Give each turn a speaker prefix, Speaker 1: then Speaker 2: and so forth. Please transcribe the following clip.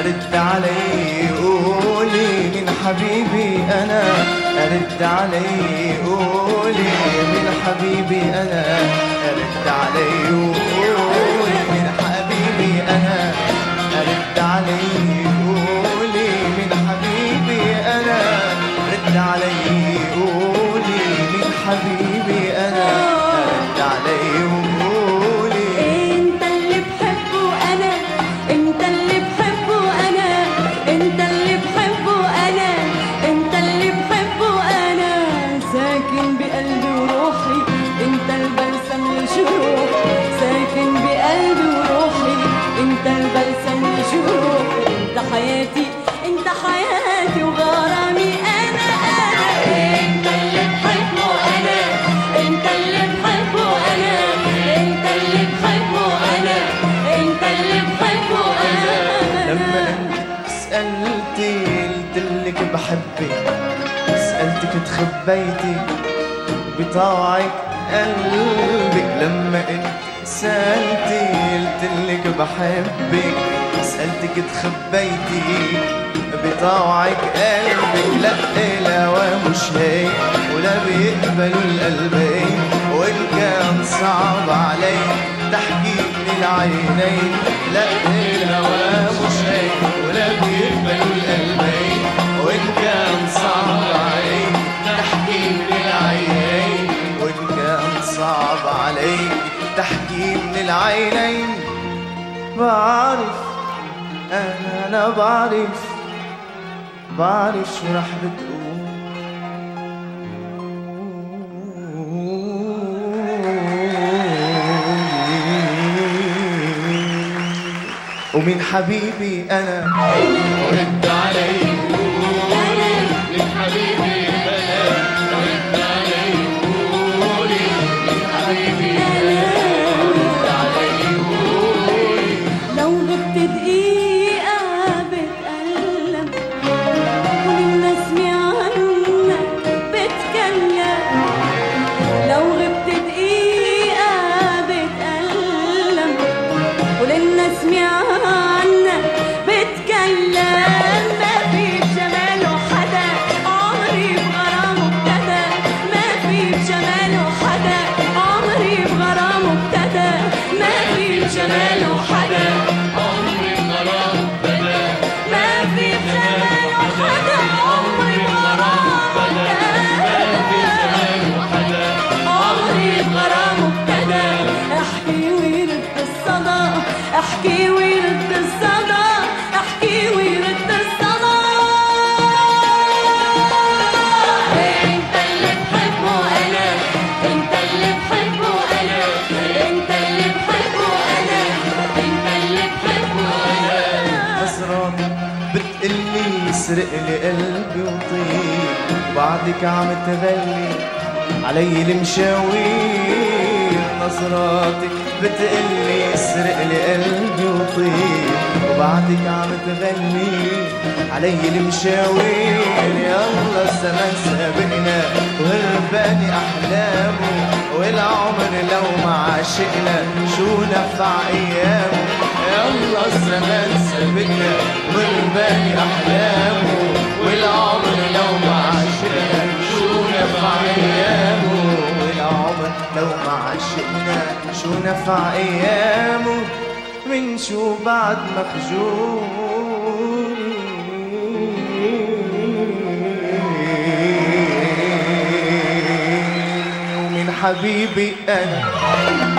Speaker 1: رد علي قولي من حبيبي أنا، رد علي قولي من حبيبي أنا، رد علي قولي من حبيبي أنا، رد علي قولي من حبيبي أنا، رد علي قولي من حبيبي أنا، رد علي قولي.
Speaker 2: انت اللي بحبه أنا، انت اللي بحبه أنا، انت اللي بحبه أنا، انت اللي بحبه أنا، ساكن بقلبي وروحي، انت البلسم لجروحي، ساكن بقلبي وروحي، انت البلسم لجروحي، انت حياتي، انت حياتي وغرامي أنا، انت اللي بحبه أنا، انت اللي بحبه أنا، انت اللي بحبه أنا، انت اللي بحبه أنا.
Speaker 1: لما انت سألتي قلتلك بحبك، سألتك تخبيتي بطاعك قلبك. لما انت سألتي قلتلك بحبك، سألتك تخبيتي بطاعك قلبك. لا لا ومش هيك ولا بيقبلوا القلبين، وإن كان صعب علي تحكي من العينين. لا لا ومش هيك ولا بيقبلوا القلبين، وإن كان صعب علي تحكي من العينين، وإن كان صعب علي تحكي من العينين. بعرف أنا بعرف شو رح بتقول، ومن حبيبي أنا رد علي قولي من حبيبي أنا، رد علي قولي من حبيبي أنا، رد علي قولي.
Speaker 2: لو غبت دقيقة بتألم ومن اسمي عنك بتكلم، لو غبت دقيقة بتألم ولنا اسمي عنك بتكلم. ما في بجماله حدا عمري بغرامه ابتدى، ما في بجماله حدا عمري بغرامه ابتدى، ما في بجماله حدا عمري بغرامه ابتدى، ما في بجماله حدا عمري بغرامه ابتدى، ما في بجماله حدا عمري بغرامه ابتدى. احكي ويرد الصدى، احكي ويرد الصدى، احكي ويرد الصدى. انت اللي بحبه انا، انت اللي بحبه انا، انت اللي بحبه انا، انت اللي بحبه انا.
Speaker 1: نظراتك بتقلي سرق لي قلبي وطيب، وبعدك عم تغلي علي المشاوير. نظراتك بتقلي سرق لي قلبي وطيب، وبعدك عم تغني علي المشاوير. يلا الزمن سابقنا وهرباني احلامه، والعمر لو ما عشقنا شو نفع ايامه. يلا الزمن سابقنا وهرباني احلامه، والعمر لو ما عشقنا شو نفع ايامه، والعمر لو ما عشقنا شو نفع ايامه من شو بعد مخجول. ومن حبيبي انا